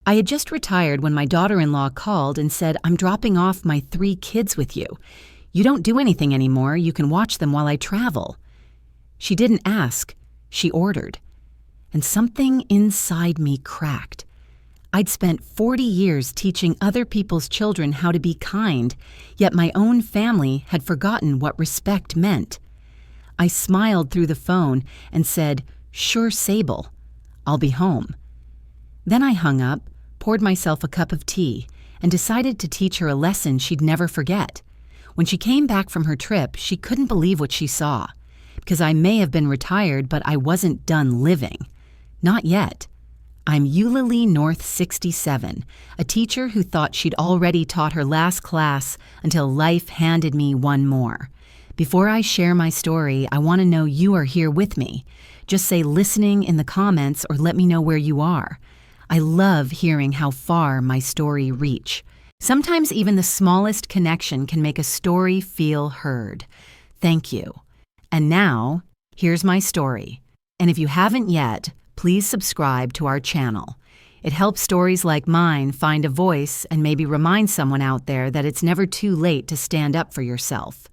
I had just retired when my daughter-in-law called and said, "I'm dropping off my 3 kids with you. You don't do anything anymore. You can watch them while I travel." She didn't ask. She ordered. And something inside me cracked. I'd spent 40 years teaching other people's children how to be kind, yet my own family had forgotten what respect meant. I smiled through the phone and said, "Sure, Sable. I'll be home." Then I hung up, poured myself a cup of tea, and decided to teach her a lesson she'd never forget. When she came back from her trip, she couldn't believe what she saw. Because I may have been retired, but I wasn't done living. Not yet. I'm Eulalie North 67, a teacher who thought she'd already taught her last class until life handed me one more. Before I share my story, I want to know you are here with me. Just say listening in the comments or let me know where you are. I love hearing how far my story reach. Sometimes even the smallest connection can make a story feel heard. Thank you. And now, here's my story. And if you haven't yet, please subscribe to our channel. It helps stories like mine find a voice and maybe remind someone out there that it's never too late to stand up for yourself.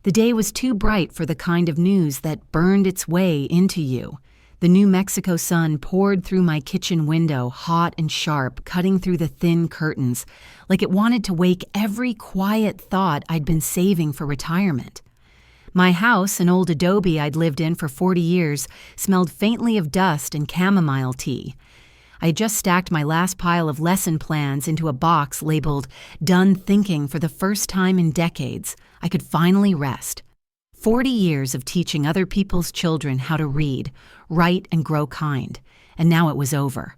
The day was too bright for the kind of news that burned its way into you. The New Mexico sun poured through my kitchen window, hot and sharp, cutting through the thin curtains, like it wanted to wake every quiet thought I'd been saving for retirement. My house, an old adobe I'd lived in for 40 years, smelled faintly of dust and chamomile tea. I had just stacked my last pile of lesson plans into a box labeled "Done Thinking" for the first time in decades. I could finally rest. 40 years of teaching other people's children how to read, write, and grow kind, and now it was over.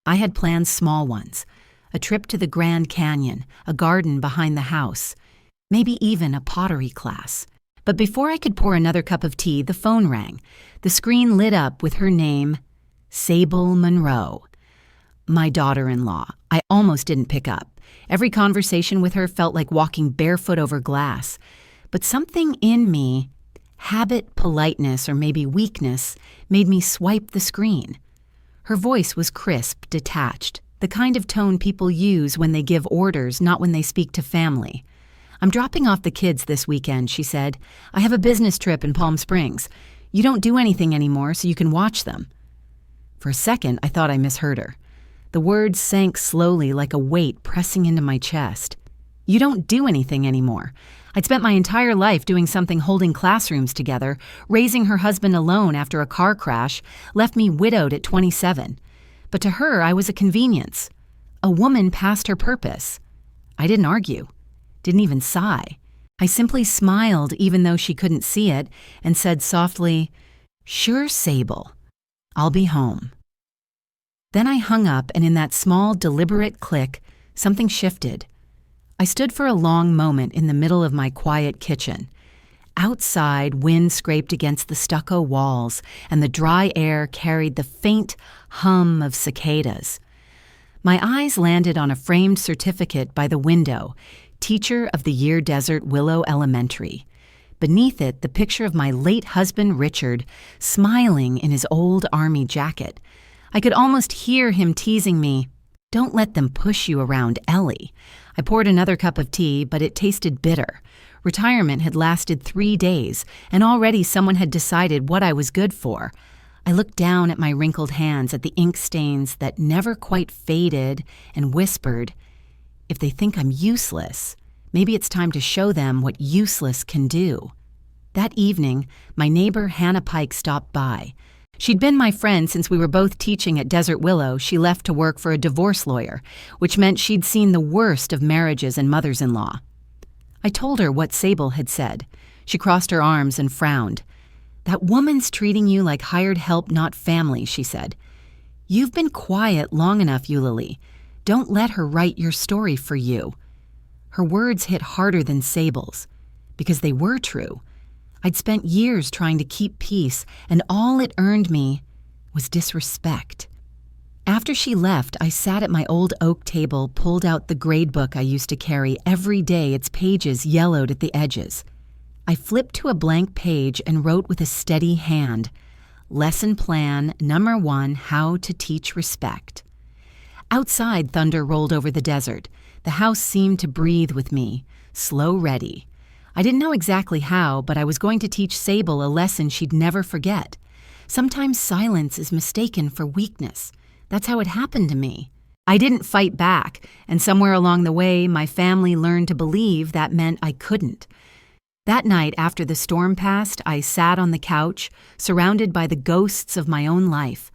I had planned small ones, a trip to the Grand Canyon, a garden behind the house, maybe even a pottery class. But before I could pour another cup of tea, the phone rang. The screen lit up with her name, Sable Monroe. My daughter-in-law. I almost didn't pick up. Every conversation with her felt like walking barefoot over glass. But something in me, habit, politeness, or maybe weakness, made me swipe the screen. Her voice was crisp, detached, the kind of tone people use when they give orders, not when they speak to family. "I'm dropping off the kids this weekend," she said. "I have a business trip in Palm Springs. You don't do anything anymore, so you can watch them." For a second, I thought I misheard her. The words sank slowly like a weight pressing into my chest. You don't do anything anymore. I'd spent my entire life doing something holding classrooms together. Raising her husband alone after a car crash left me widowed at 27. But to her, I was a convenience. A woman past her purpose. I didn't argue. Didn't even sigh. I simply smiled even though she couldn't see it and said softly, "Sure, Sable. I'll be home." Then I hung up, and in that small, deliberate click, something shifted. I stood for a long moment in the middle of my quiet kitchen. Outside, wind scraped against the stucco walls, and the dry air carried the faint hum of cicadas. My eyes landed on a framed certificate by the window, Teacher of the Year Desert Willow Elementary. Beneath it, the picture of my late husband, Richard, smiling in his old army jacket. I could almost hear him teasing me, "Don't let them push you around, Ellie." I poured another cup of tea, but it tasted bitter. Retirement had lasted 3 days, and already someone had decided what I was good for. I looked down at my wrinkled hands, at the ink stains that never quite faded, and whispered, "If they think I'm useless, maybe it's time to show them what useless can do." That evening, my neighbor Hannah Pike stopped by. She'd been my friend since we were both teaching at Desert Willow. She left to work for a divorce lawyer, which meant she'd seen the worst of marriages and mothers-in-law. I told her what Sable had said. She crossed her arms and frowned. "That woman's treating you like hired help, not family," she said. "You've been quiet long enough, Eulalie. Don't let her write your story for you." Her words hit harder than Sable's, because they were true. I'd spent years trying to keep peace, and all it earned me was disrespect. After she left, I sat at my old oak table, pulled out the grade book I used to carry every day, its pages yellowed at the edges. I flipped to a blank page and wrote with a steady hand, "Lesson Plan Number 1, How to Teach Respect." Outside, thunder rolled over the desert. The house seemed to breathe with me, slow ready. I didn't know exactly how, but I was going to teach Sable a lesson she'd never forget. Sometimes silence is mistaken for weakness. That's how it happened to me. I didn't fight back, and somewhere along the way, my family learned to believe that meant I couldn't. That night, after the storm passed, I sat on the couch, surrounded by the ghosts of my own life.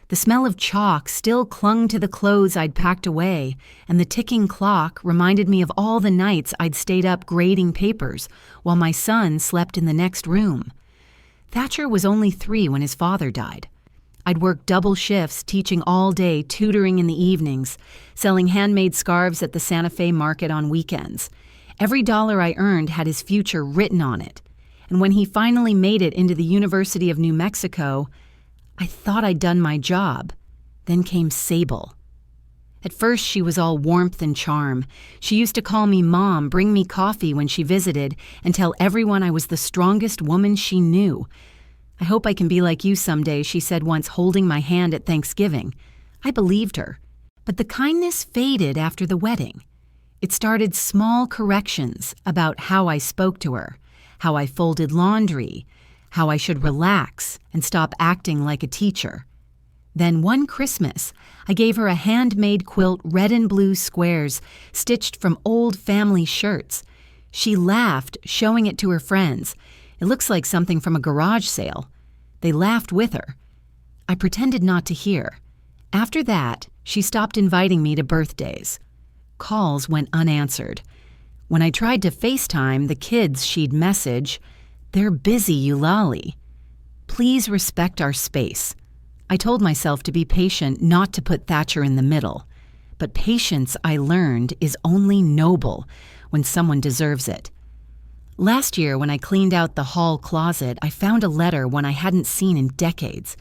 The smell of chalk still clung to the clothes I'd packed away, and the ticking clock reminded me of all the nights I'd stayed up grading papers while my son slept in the next room. Thatcher was only 3 when his father died. I'd worked double shifts, teaching all day, tutoring in the evenings, selling handmade scarves at the Santa Fe market on weekends. Every dollar I earned had his future written on it. And when he finally made it into the University of New Mexico, I thought I'd done my job. Then came Sable. At first, she was all warmth and charm. She used to call me Mom, bring me coffee when she visited, and tell everyone I was the strongest woman she knew. I hope I can be like you someday, she said once, holding my hand at Thanksgiving. I believed her. But the kindness faded after the wedding. It started small corrections about how I spoke to her, how I folded laundry, how I should relax and stop acting like a teacher. Then one Christmas, I gave her a handmade quilt, red and blue squares, stitched from old family shirts. She laughed, showing it to her friends. It looks like something from a garage sale. They laughed with her. I pretended not to hear. After that, she stopped inviting me to birthdays. Calls went unanswered. When I tried to FaceTime the kids, she'd message, "They're busy, Eulalie. Please respect our space." I told myself to be patient, not to put Thatcher in the middle. But patience, I learned, is only noble when someone deserves it. Last year, when I cleaned out the hall closet, I found a letter one I hadn't seen in decades.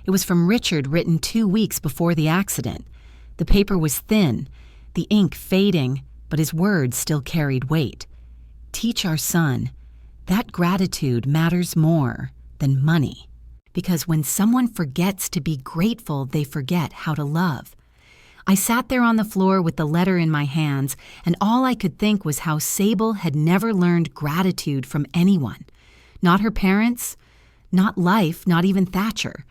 It was from Richard, written 2 weeks before the accident. The paper was thin, the ink fading, but his words still carried weight. Teach our son. That gratitude matters more than money. Because when someone forgets to be grateful, they forget how to love. I sat there on the floor with the letter in my hands, and all I could think was how Sable had never learned gratitude from anyone. Not her parents, not life, not even Thatcher.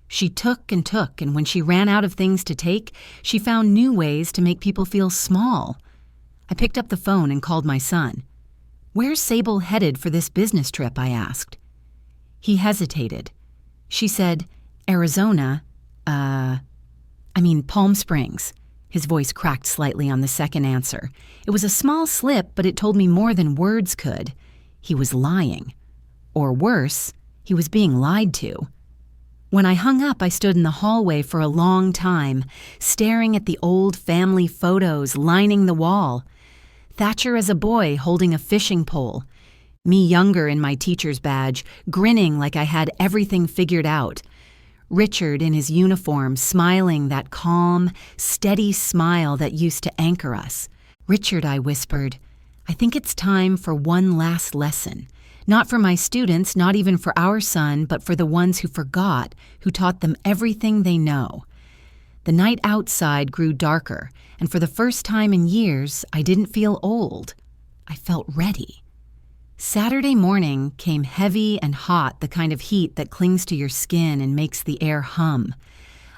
She took, and when she ran out of things to take, she found new ways to make people feel small. I picked up the phone and called my son. "Where's Sable headed for this business trip?" I asked. He hesitated. She said, "Arizona, Palm Springs." His voice cracked slightly on the second answer. It was a small slip, but it told me more than words could. He was lying. Or worse, he was being lied to. When I hung up, I stood in the hallway for a long time, staring at the old family photos lining the wall. Thatcher as a boy holding a fishing pole. Me younger in my teacher's badge, grinning like I had everything figured out. Richard in his uniform, smiling that calm, steady smile that used to anchor us. "Richard," I whispered, "I think it's time for one last lesson. Not for my students, not even for our son, but for the ones who forgot, who taught them everything they know." The night outside grew darker, and for the first time in years, I didn't feel old. I felt ready. Saturday morning came heavy and hot, the kind of heat that clings to your skin and makes the air hum.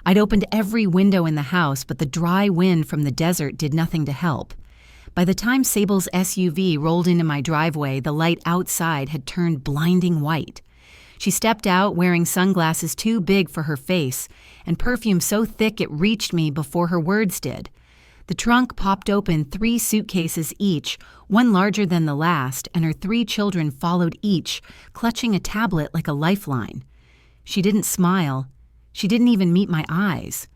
I'd opened every window in the house, but the dry wind from the desert did nothing to help. By the time Sable's SUV rolled into my driveway, the light outside had turned blinding white. She stepped out wearing sunglasses too big for her face, and perfume so thick it reached me before her words did. The trunk popped open 3 suitcases each, one larger than the last, and her 3 children followed each, clutching a tablet like a lifeline. She didn't smile. She didn't even meet my eyes.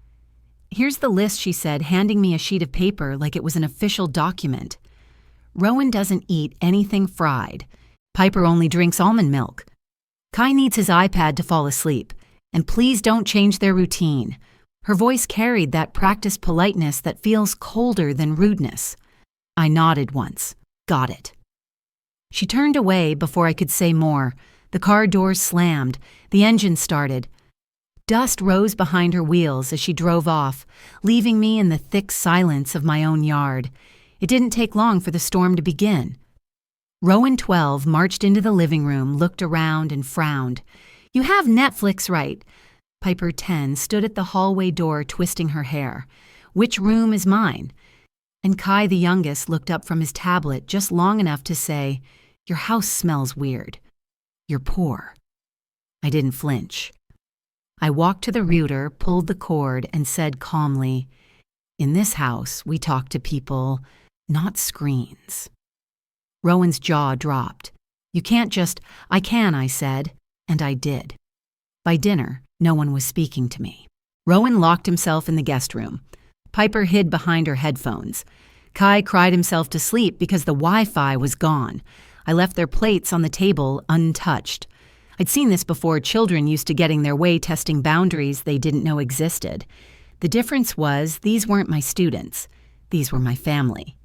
"Here's the list," she said, handing me a sheet of paper like it was an official document. "Rowan doesn't eat anything fried. Piper only drinks almond milk. Kai needs his iPad to fall asleep. And please don't change their routine." Her voice carried that practiced politeness that feels colder than rudeness. I nodded once. Got it. She turned away before I could say more. The car doors slammed. The engine started. Dust rose behind her wheels as she drove off, leaving me in the thick silence of my own yard. It didn't take long for the storm to begin. Rowan 12 marched into the living room, looked around, and frowned. "You have Netflix, right?" Piper 10 stood at the hallway door, twisting her hair. "Which room is mine?" And Kai, the youngest, looked up from his tablet just long enough to say, "Your house smells weird. You're poor." I didn't flinch. I walked to the router, pulled the cord, and said calmly, "In this house, we talk to people, not screens." Rowan's jaw dropped. "You can't just—" "I can," I said, and I did. By dinner, no one was speaking to me. Rowan locked himself in the guest room. Piper hid behind her headphones. Kai cried himself to sleep because the Wi-Fi was gone. I left their plates on the table untouched. I'd seen this before. Children used to getting their way testing boundaries they didn't know existed. The difference was these weren't my students. These were my family.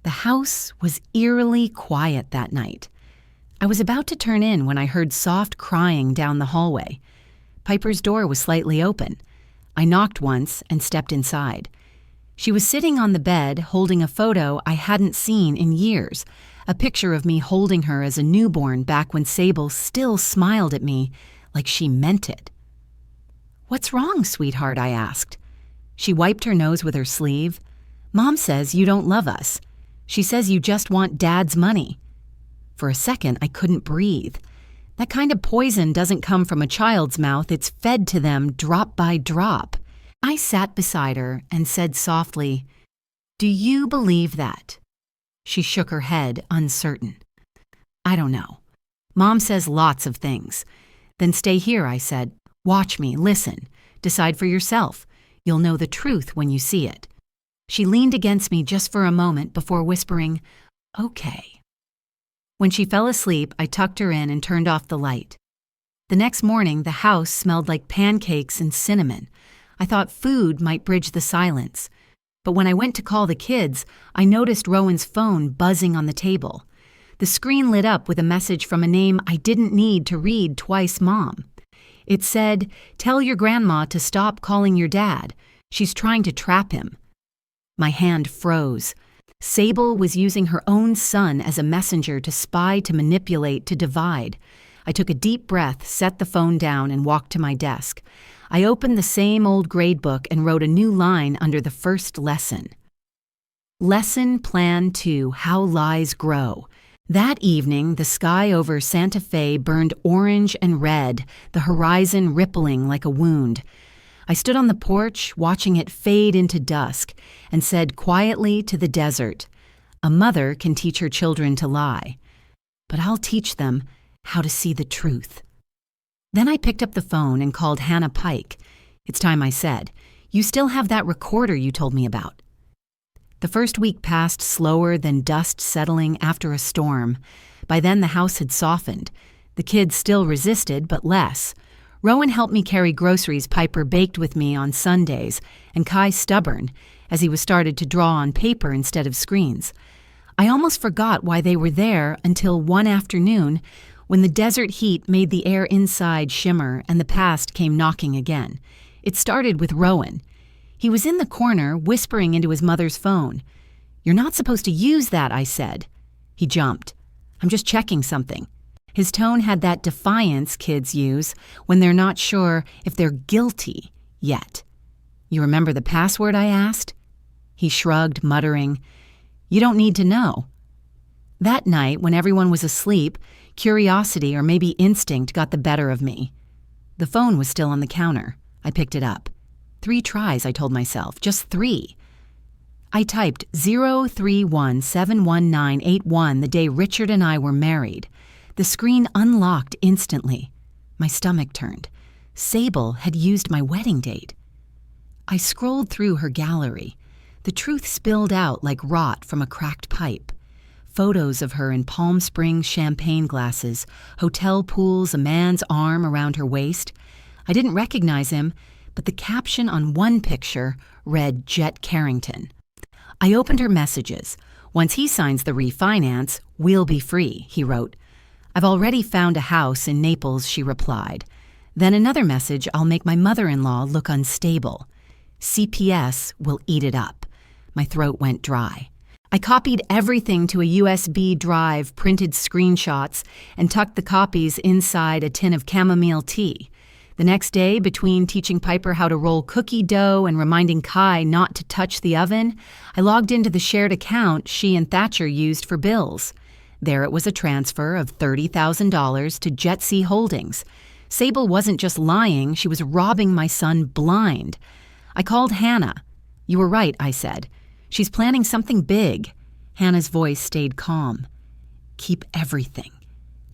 The house was eerily quiet that night. I was about to turn in when I heard soft crying down the hallway. Piper's door was slightly open. I knocked once and stepped inside. She was sitting on the bed holding a photo I hadn't seen in years, a picture of me holding her as a newborn back when Sable still smiled at me like she meant it. "What's wrong, sweetheart?" I asked. She wiped her nose with her sleeve. "Mom says you don't love us. She says you just want Dad's money." For a second, I couldn't breathe. That kind of poison doesn't come from a child's mouth. It's fed to them drop by drop. I sat beside her and said softly, "Do you believe that?" She shook her head, uncertain. "I don't know. Mom says lots of things." "Then stay here," I said. "Watch me, listen. Decide for yourself. You'll know the truth when you see it." She leaned against me just for a moment before whispering, "Okay." When she fell asleep, I tucked her in and turned off the light. The next morning, the house smelled like pancakes and cinnamon. I thought food might bridge the silence. But when I went to call the kids, I noticed Rowan's phone buzzing on the table. The screen lit up with a message from a name I didn't need to read twice Mom. It said, "Tell your grandma to stop calling your dad. She's trying to trap him." My hand froze. Sable was using her own son as a messenger to spy, to manipulate, to divide. I took a deep breath, set the phone down, and walked to my desk. I opened the same old grade book and wrote a new line under the first lesson. Lesson Plan 2, How Lies Grow. That evening, the sky over Santa Fe burned orange and red, the horizon rippling like a wound. I stood on the porch, watching it fade into dusk, and said quietly to the desert, "A mother can teach her children to lie, but I'll teach them how to see the truth." Then I picked up the phone and called Hannah Pike. "It's time," I said. "You still have that recorder you told me about." The first week passed slower than dust settling after a storm. By then the house had softened. The kids still resisted, but less. Rowan helped me carry groceries Piper baked with me on Sundays, and Kai stubborn, as he was started to draw on paper instead of screens. I almost forgot why they were there until one afternoon, when the desert heat made the air inside shimmer and the past came knocking again. It started with Rowan. He was in the corner, whispering into his mother's phone. "You're not supposed to use that," I said. He jumped. "I'm just checking something." His tone had that defiance kids use when they're not sure if they're guilty yet. "You remember the password?" I asked. He shrugged, muttering, "You don't need to know." That night, when everyone was asleep, curiosity or maybe instinct got the better of me. The phone was still on the counter. I picked it up. 3 tries, I told myself, just 3. I typed 031711981 the day Richard and I were married. The screen unlocked instantly. My stomach turned. Sable had used my wedding date. I scrolled through her gallery. The truth spilled out like rot from a cracked pipe. Photos of her in Palm Springs champagne glasses, hotel pools, a man's arm around her waist. I didn't recognize him, but the caption on one picture read Jet Carrington. I opened her messages. "Once he signs the refinance, we'll be free," he wrote. "I've already found a house in Naples," she replied. Then another message, I'll make my mother-in-law look unstable. CPS will eat it up. My throat went dry. I copied everything to a USB drive, printed screenshots, and tucked the copies inside a tin of chamomile tea. The next day, between teaching Piper how to roll cookie dough and reminding Kai not to touch the oven, I logged into the shared account she and Thatcher used for bills. There it was, a transfer of $30,000 to Jet Sea Holdings. Sable wasn't just lying, she was robbing my son blind. I called Hannah. "You were right," I said. "She's planning something big." Hannah's voice stayed calm. "Keep everything,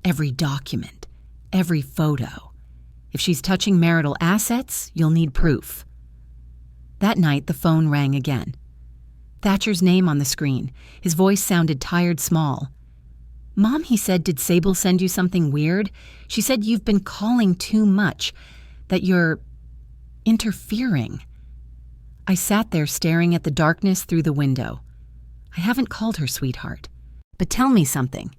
every document, every photo. If she's touching marital assets, you'll need proof." That night, the phone rang again. Thatcher's name on the screen. His voice sounded tired small. "Mom," he said, "did Sable send you something weird? She said you've been calling too much, that you're interfering." I sat there staring at the darkness through the window. "I haven't called her sweetheart. But tell me something.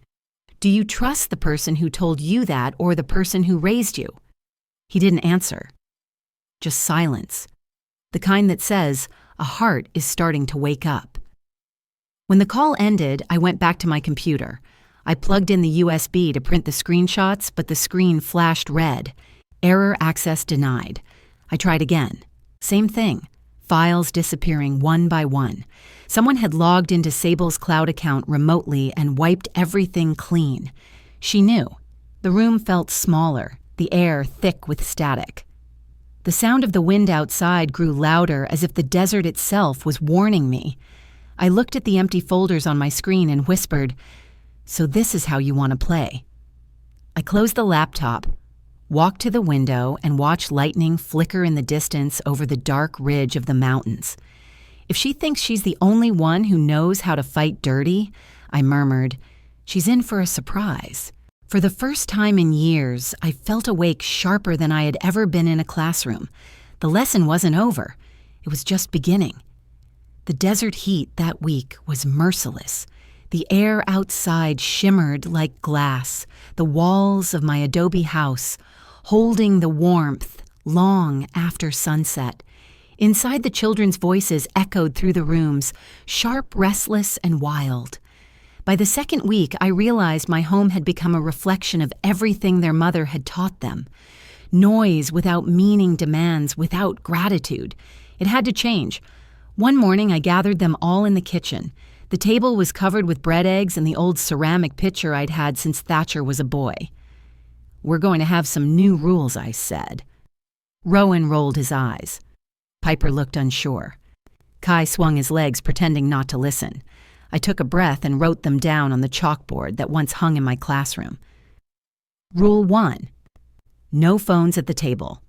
Do you trust the person who told you that or the person who raised you?" He didn't answer. Just silence. The kind that says a heart is starting to wake up. When the call ended, I went back to my computer. I plugged in the USB to print the screenshots, but the screen flashed red. Error access denied. I tried again. Same thing. Files disappearing one by one. Someone had logged into Sable's cloud account remotely and wiped everything clean. She knew. The room felt smaller, the air thick with static. The sound of the wind outside grew louder, as if the desert itself was warning me. I looked at the empty folders on my screen and whispered, "So this is how you want to play." I closed the laptop, walked to the window, and watched lightning flicker in the distance over the dark ridge of the mountains. "If she thinks she's the only one who knows how to fight dirty," I murmured, "she's in for a surprise." For the first time in years, I felt awake sharper than I had ever been in a classroom. The lesson wasn't over. It was just beginning. The desert heat that week was merciless. The air outside shimmered like glass, the walls of my adobe house holding the warmth long after sunset. Inside, the children's voices echoed through the rooms, sharp, restless, and wild. By the second week, I realized my home had become a reflection of everything their mother had taught them. Noise without meaning demands without gratitude. It had to change. One morning, I gathered them all in the kitchen. The table was covered with bread eggs and the old ceramic pitcher I'd had since Thatcher was a boy. "We're going to have some new rules," I said. Rowan rolled his eyes. Piper looked unsure. Kai swung his legs, pretending not to listen. I took a breath and wrote them down on the chalkboard that once hung in my classroom. Rule 1. No phones at the table.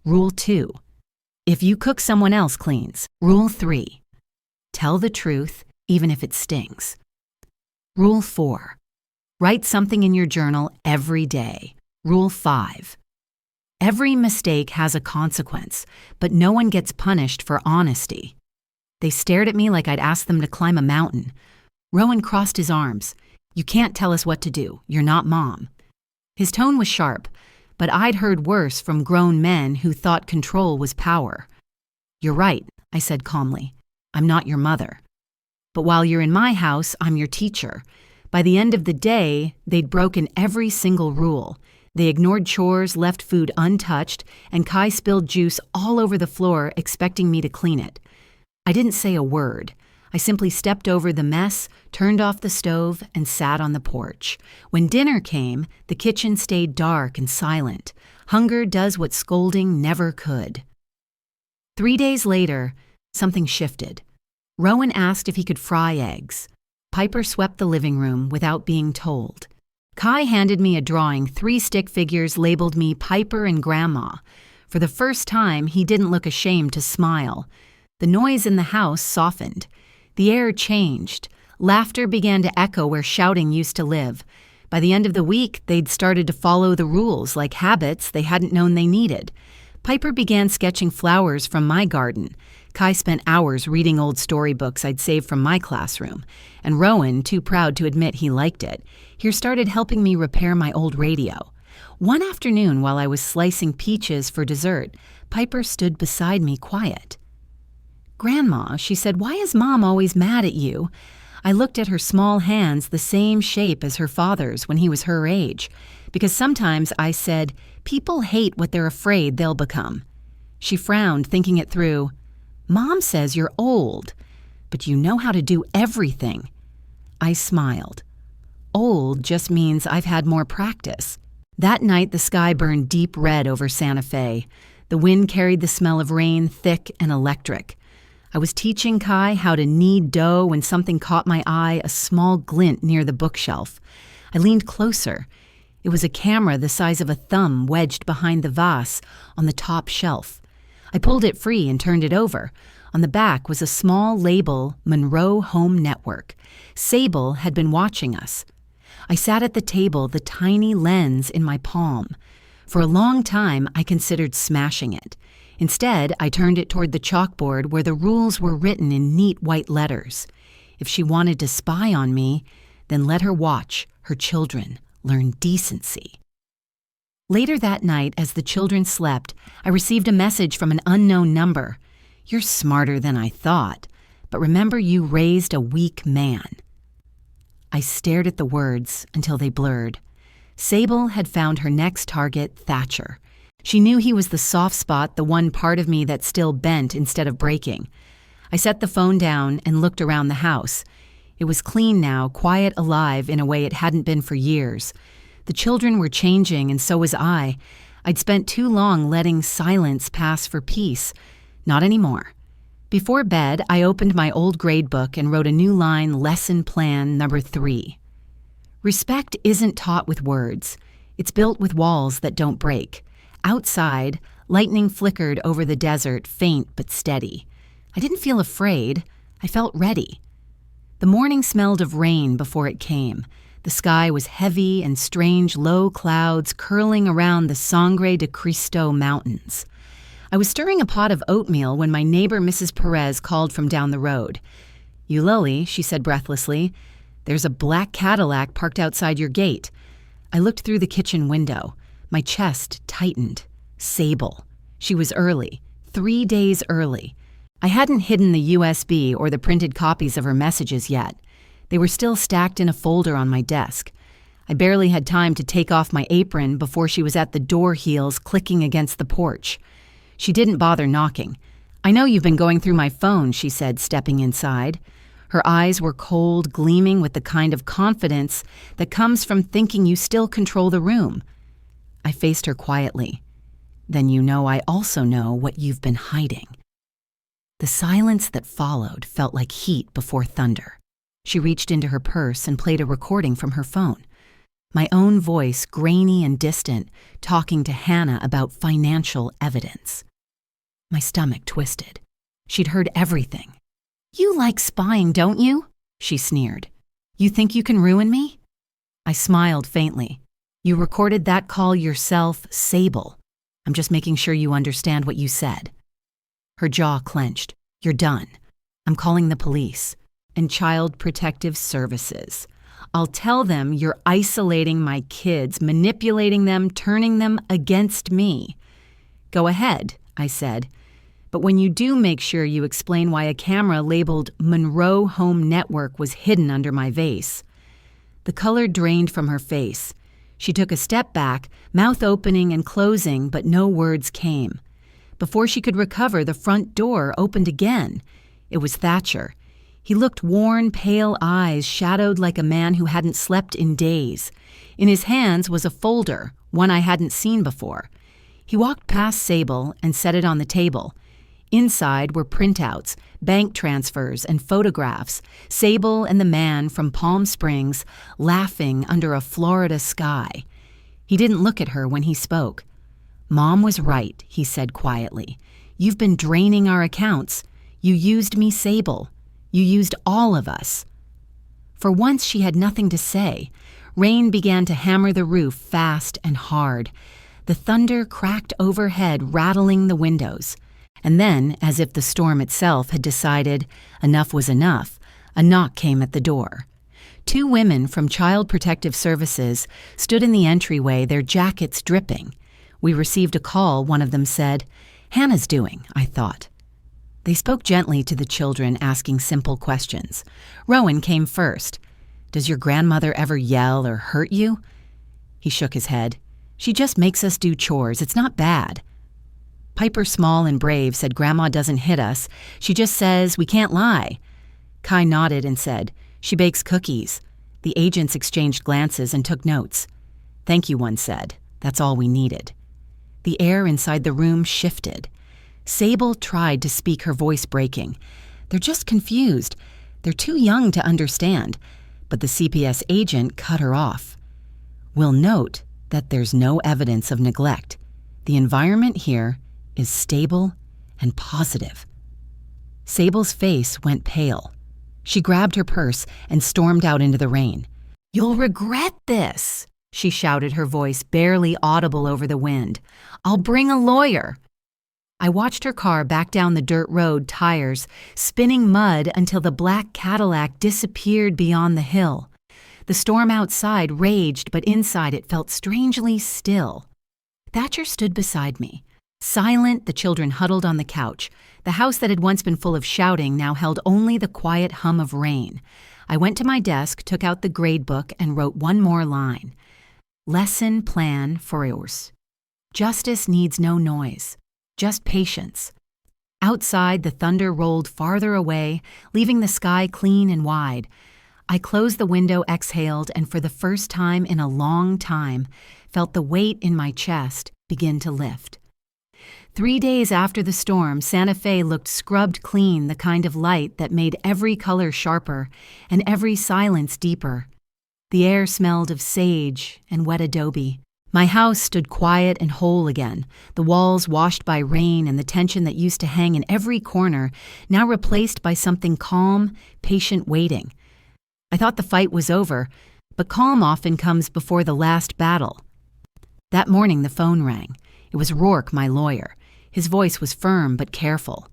Rule 2. If you cook, someone else cleans. Rule 3. Tell the truth, even if it stings. Rule 4. Write something in your journal every day. Rule 5. Every mistake has a consequence, but no one gets punished for honesty. They stared at me like I'd asked them to climb a mountain. Rowan crossed his arms. "You can't tell us what to do. You're not Mom." His tone was sharp, but I'd heard worse from grown men who thought control was power. "You're right," I said calmly. "I'm not your mother. But while you're in my house, I'm your teacher." By the end of the day, they'd broken every single rule. They ignored chores, left food untouched, and Kai spilled juice all over the floor, expecting me to clean it. I didn't say a word. I simply stepped over the mess, turned off the stove, and sat on the porch. When dinner came, the kitchen stayed dark and silent. Hunger does what scolding never could. 3 days later, something shifted. Rowan asked if he could fry eggs. Piper swept the living room without being told. Kai handed me a drawing. 3 stick figures labeled me Piper and Grandma. For the first time, he didn't look ashamed to smile. The noise in the house softened. The air changed. Laughter began to echo where shouting used to live. By the end of the week, they'd started to follow the rules, like habits they hadn't known they needed. Piper began sketching flowers from my garden. Kai spent hours reading old storybooks I'd saved from my classroom. And Rowan, too proud to admit he liked it, here started helping me repair my old radio. One afternoon, while I was slicing peaches for dessert, Piper stood beside me quiet. "Grandma," she said, "why is Mom always mad at you?" I looked at her small hands, the same shape as her father's when he was her age, because sometimes I said, "People hate what they're afraid they'll become." She frowned, thinking it through. "Mom says you're old, but you know how to do everything." I smiled. Old just means I've had more practice. That night, the sky burned deep red over Santa Fe. The wind carried the smell of rain, thick and electric. I was teaching Kai how to knead dough when something caught my eye, a small glint near the bookshelf. I leaned closer. It was a camera the size of a thumb wedged behind the vase on the top shelf. I pulled it free and turned it over. On the back was a small label, Monroe Home Network. Sable had been watching us. I sat at the table, the tiny lens in my palm. For a long time, I considered smashing it. Instead, I turned it toward the chalkboard where the rules were written in neat white letters. If she wanted to spy on me, then let her watch her children learn decency. Later that night, as the children slept, I received a message from an unknown number. "You're smarter than I thought, but remember you raised a weak man." I stared at the words until they blurred. Sable had found her next target, Thatcher. She knew he was the soft spot, the one part of me that still bent instead of breaking. I set the phone down and looked around the house. It was clean now, quiet, alive in a way it hadn't been for years. The children were changing, and so was I. I'd spent too long letting silence pass for peace. Not anymore. Before bed, I opened my old grade book and wrote a new line, lesson plan number 3. Respect isn't taught with words. It's built with walls that don't break. Outside, lightning flickered over the desert, faint but steady. I didn't feel afraid. I felt ready. The morning smelled of rain before it came. The sky was heavy and strange low clouds curling around the Sangre de Cristo Mountains. I was stirring a pot of oatmeal when my neighbor Mrs. Perez called from down the road. "Eulalie," she said breathlessly, "there's a black Cadillac parked outside your gate." I looked through the kitchen window. My chest tightened. Sable. She was early. 3 days early. I hadn't hidden the USB or the printed copies of her messages yet. They were still stacked in a folder on my desk. I barely had time to take off my apron before she was at the door heels clicking against the porch. She didn't bother knocking. "I know you've been going through my phone," she said, stepping inside. Her eyes were cold, gleaming with the kind of confidence that comes from thinking you still control the room. I faced her quietly. "Then you know I also know what you've been hiding." The silence that followed felt like heat before thunder. She reached into her purse and played a recording from her phone. My own voice, grainy and distant, talking to Hannah about financial evidence. My stomach twisted. She'd heard everything. "You like spying, don't you?" she sneered. "You think you can ruin me?" I smiled faintly. "You recorded that call yourself, Sable. I'm just making sure you understand what you said." Her jaw clenched. "You're done. I'm calling the police and Child Protective Services. I'll tell them you're isolating my kids, manipulating them, turning them against me." "Go ahead," I said. "But when you do, make sure you explain why a camera labeled Monroe Home Network was hidden under my vase." The color drained from her face. She took a step back, mouth opening and closing, but no words came. Before she could recover, the front door opened again. It was Thatcher. He looked worn, pale eyes, shadowed like a man who hadn't slept in days. In his hands was a folder, one I hadn't seen before. He walked past Sable and set it on the table. Inside were printouts, bank transfers, and photographs, Sable and the man from Palm Springs laughing under a Florida sky. He didn't look at her when he spoke. "Mom was right," he said quietly. "You've been draining our accounts. You used me, Sable. You used all of us." For once she had nothing to say. Rain began to hammer the roof fast and hard. The thunder cracked overhead, rattling the windows. And then, as if the storm itself had decided enough was enough, a knock came at the door. Two women from Child Protective Services stood in the entryway, their jackets dripping. We received a call, one of them said. "Hannah's doing," I thought. They spoke gently to the children, asking simple questions. Rowan came first. "Does your grandmother ever yell or hurt you?" He shook his head. "She just makes us do chores. It's not bad." Piper, small and brave, said Grandma doesn't hit us. She just says we can't lie. Kai nodded and said, "She bakes cookies." The agents exchanged glances and took notes. "Thank you," one said. "That's all we needed." The air inside the room shifted. Sable tried to speak, her voice breaking. "They're just confused. They're too young to understand." But the CPS agent cut her off. "We'll note that there's no evidence of neglect. The environment here is stable and positive." Sable's face went pale. She grabbed her purse and stormed out into the rain. "You'll regret this," she shouted, her voice barely audible over the wind. "I'll bring a lawyer." I watched her car back down the dirt road, tires spinning mud until the black Cadillac disappeared beyond the hill. The storm outside raged, but inside it felt strangely still. Thatcher stood beside me. Silent, the children huddled on the couch. The house that had once been full of shouting now held only the quiet hum of rain. I went to my desk, took out the grade book, and wrote one more line. Lesson plan for yours. Justice needs no noise, just patience. Outside, the thunder rolled farther away, leaving the sky clean and wide. I closed the window, exhaled, and for the first time in a long time, felt the weight in my chest begin to lift. 3 days after the storm, Santa Fe looked scrubbed clean, the kind of light that made every color sharper and every silence deeper. The air smelled of sage and wet adobe. My house stood quiet and whole again, the walls washed by rain and the tension that used to hang in every corner, now replaced by something calm, patient waiting. I thought the fight was over, but calm often comes before the last battle. That morning the phone rang. It was Rourke, my lawyer. His voice was firm but careful.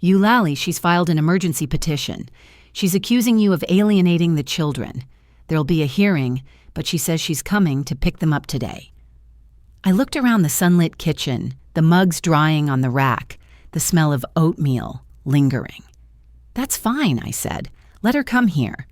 "Eulalie, she's filed an emergency petition. She's accusing you of alienating the children. There'll be a hearing, but she says she's coming to pick them up today." I looked around the sunlit kitchen, the mugs drying on the rack, the smell of oatmeal lingering. "That's fine," I said. "Let her come here."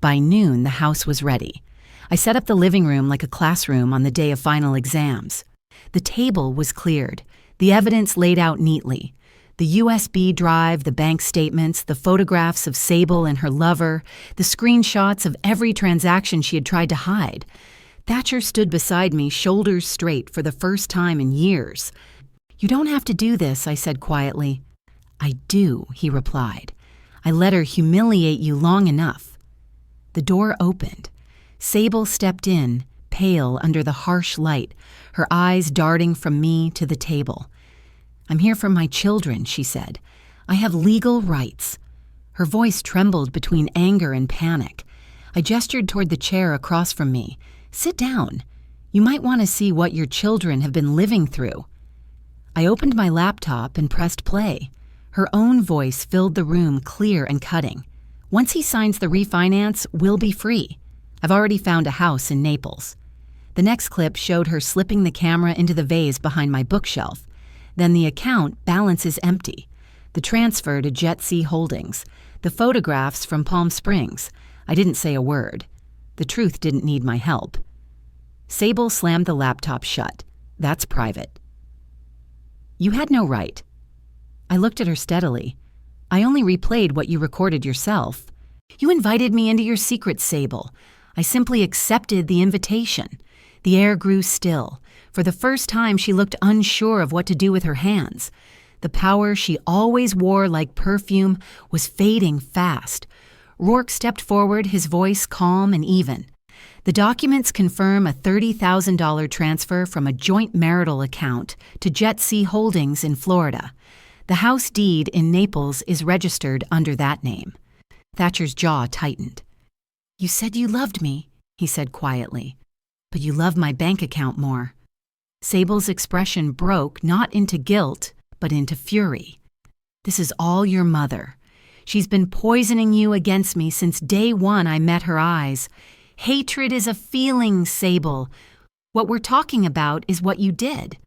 By noon, the house was ready. I set up the living room like a classroom on the day of final exams. The table was cleared, the evidence laid out neatly. The USB drive, the bank statements, the photographs of Sable and her lover, the screenshots of every transaction she had tried to hide. Thatcher stood beside me, shoulders straight, for the first time in years. "You don't have to do this," I said quietly. "I do," he replied. "I let her humiliate you long enough." The door opened. Sable stepped in, pale under the harsh light, her eyes darting from me to the table. "I'm here for my children," she said. "I have legal rights." Her voice trembled between anger and panic. I gestured toward the chair across from me. "Sit down. You might want to see what your children have been living through." I opened my laptop and pressed play. Her own voice filled the room, clear and cutting. "Once he signs the refinance, we'll be free. I've already found a house in Naples." The next clip showed her slipping the camera into the vase behind my bookshelf. Then the account balance is empty. The transfer to Jet Sea Holdings. The photographs from Palm Springs. I didn't say a word. The truth didn't need my help. Sable slammed the laptop shut. "That's private." "You had no right." I looked at her steadily. "I only replayed what you recorded yourself. You invited me into your secret, Sable. I simply accepted the invitation." The air grew still. For the first time, she looked unsure of what to do with her hands. The power she always wore like perfume was fading fast. Rourke stepped forward, his voice calm and even. "The documents confirm a $30,000 transfer from a joint marital account to Jet Sea Holdings in Florida. The house deed in Naples is registered under that name." Thatcher's jaw tightened. "You said you loved me," he said quietly. "But you love my bank account more." Sable's expression broke not into guilt, but into fury. "This is all your mother. She's been poisoning you against me since day one I met her eyes. Hatred is a feeling, Sable. What we're talking about is what you did."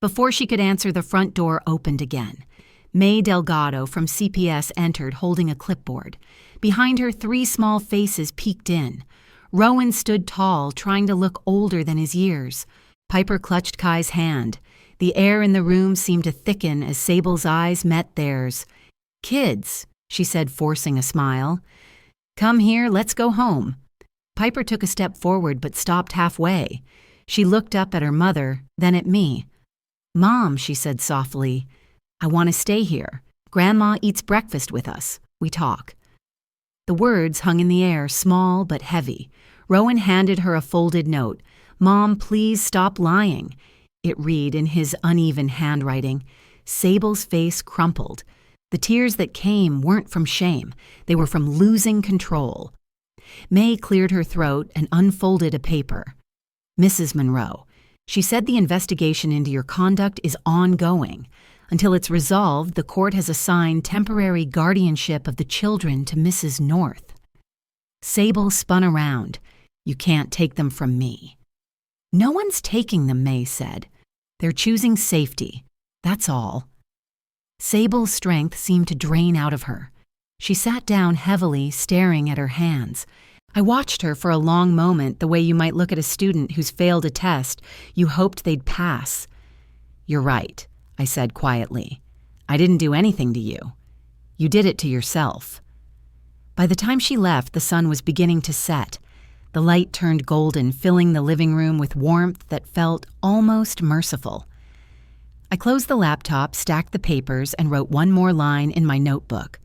Before she could answer, the front door opened again. May Delgado from CPS entered holding a clipboard. Behind her, 3 small faces peeked in. Rowan stood tall, trying to look older than his years. Piper clutched Kai's hand. The air in the room seemed to thicken as Sable's eyes met theirs. "Kids," she said, forcing a smile. "Come here, let's go home." Piper took a step forward but stopped halfway. She looked up at her mother, then at me. "Mom," she said softly, "I want to stay here. Grandma eats breakfast with us. We talk." The words hung in the air, small but heavy. Rowan handed her a folded note. "Mom, please stop lying." It read in his uneven handwriting. Sable's face crumpled. The tears that came weren't from shame. They were from losing control. May cleared her throat and unfolded a paper. "Mrs. Monroe, she said the investigation into your conduct is ongoing. Until it's resolved, the court has assigned temporary guardianship of the children to Mrs. North." Sable spun around. "You can't take them from me." "No one's taking them," May said. "They're choosing safety. That's all." Sable's strength seemed to drain out of her. She sat down heavily, staring at her hands. I watched her for a long moment, the way you might look at a student who's failed a test. You hoped they'd pass. "You're right," I said quietly. "I didn't do anything to you. You did it to yourself." By the time she left, the sun was beginning to set. The light turned golden, filling the living room with warmth that felt almost merciful. I closed the laptop, stacked the papers, and wrote one more line in my notebook.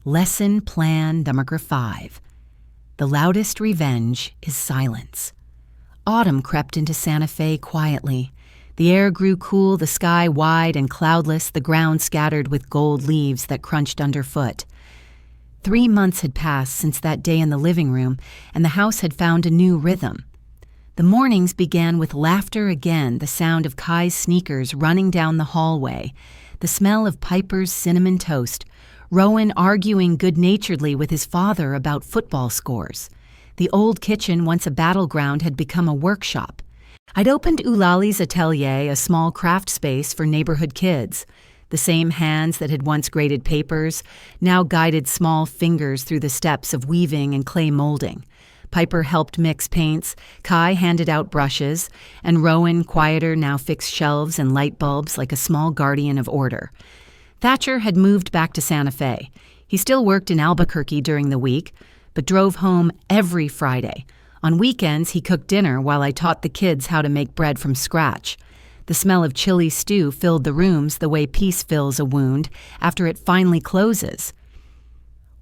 Lesson Plan Number 5. The loudest revenge is silence. Autumn crept into Santa Fe quietly. The air grew cool, the sky wide and cloudless, the ground scattered with gold leaves that crunched underfoot. 3 months had passed since that day in the living room, and the house had found a new rhythm. The mornings began with laughter again, the sound of Kai's sneakers running down the hallway, the smell of Piper's cinnamon toast, Rowan arguing good-naturedly with his father about football scores. The old kitchen, once a battleground, had become a workshop. I'd opened Eulali's Atelier, a small craft space for neighborhood kids. The same hands that had once graded papers now guided small fingers through the steps of weaving and clay molding. Piper helped mix paints, Kai handed out brushes, and Rowan, quieter, now fixed shelves and light bulbs like a small guardian of order. Thatcher had moved back to Santa Fe. He still worked in Albuquerque during the week, but drove home every Friday. On weekends, he cooked dinner while I taught the kids how to make bread from scratch. The smell of chili stew filled the rooms the way peace fills a wound after it finally closes.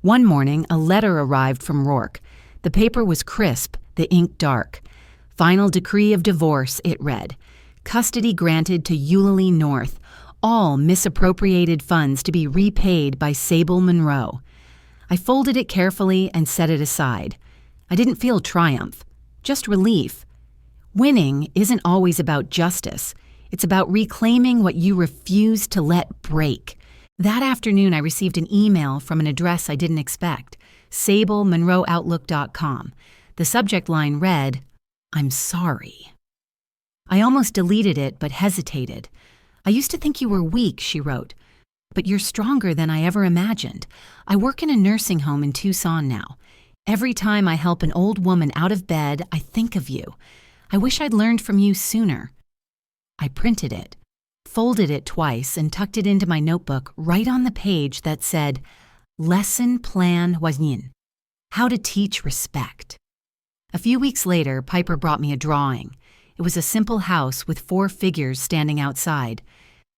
One morning, a letter arrived from Rourke. The paper was crisp, the ink dark. Final decree of divorce, it read. Custody granted to Eulalie North. All misappropriated funds to be repaid by Sable Monroe. I folded it carefully and set it aside. I didn't feel triumph, just relief. Winning isn't always about justice. It's about reclaiming what you refuse to let break. That afternoon, I received an email from an address I didn't expect, SableMonroeOutlook.com. The subject line read, "I'm sorry." I almost deleted it, but hesitated. "I used to think you were weak," she wrote, "but you're stronger than I ever imagined. I work in a nursing home in Tucson now. Every time I help an old woman out of bed, I think of you. I wish I'd learned from you sooner." I printed it, folded it twice, and tucked it into my notebook right on the page that said, Lesson Plan Waznin, How to Teach Respect. A few weeks later, Piper brought me a drawing. It was a simple house with 4 figures standing outside.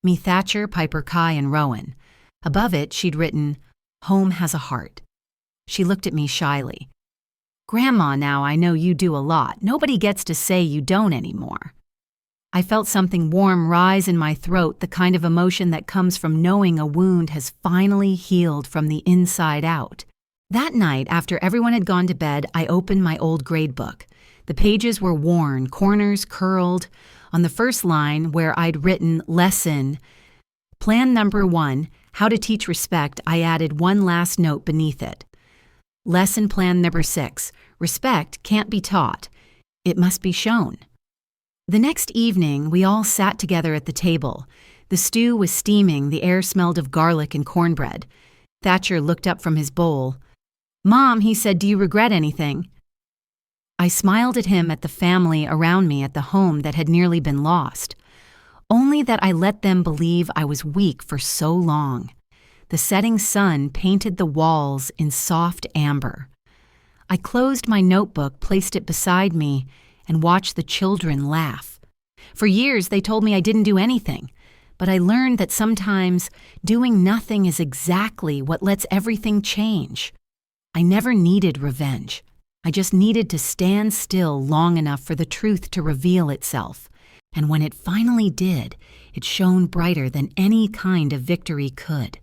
Me, Thatcher, Piper, Kai, and Rowan. Above it, she'd written, "Home has a heart." She looked at me shyly. "Grandma, now I know you do a lot. Nobody gets to say you don't anymore." I felt something warm rise in my throat, the kind of emotion that comes from knowing a wound has finally healed from the inside out. That night, after everyone had gone to bed, I opened my old grade book. The pages were worn, corners curled. On the first line, where I'd written Lesson Plan Number 1, How to teach respect, I added one last note beneath it. Lesson plan number 6. Respect can't be taught. It must be shown. The next evening, we all sat together at the table. The stew was steaming, the air smelled of garlic and cornbread. Thatcher looked up from his bowl. "Mom," he said, "do you regret anything?" I smiled at him, at the family around me, at the home that had nearly been lost. Only that I let them believe I was weak for so long. The setting sun painted the walls in soft amber. I closed my notebook, placed it beside me, and watched the children laugh. For years, they told me I didn't do anything, but I learned that sometimes doing nothing is exactly what lets everything change. I never needed revenge. I just needed to stand still long enough for the truth to reveal itself. And when it finally did, it shone brighter than any kind of victory could.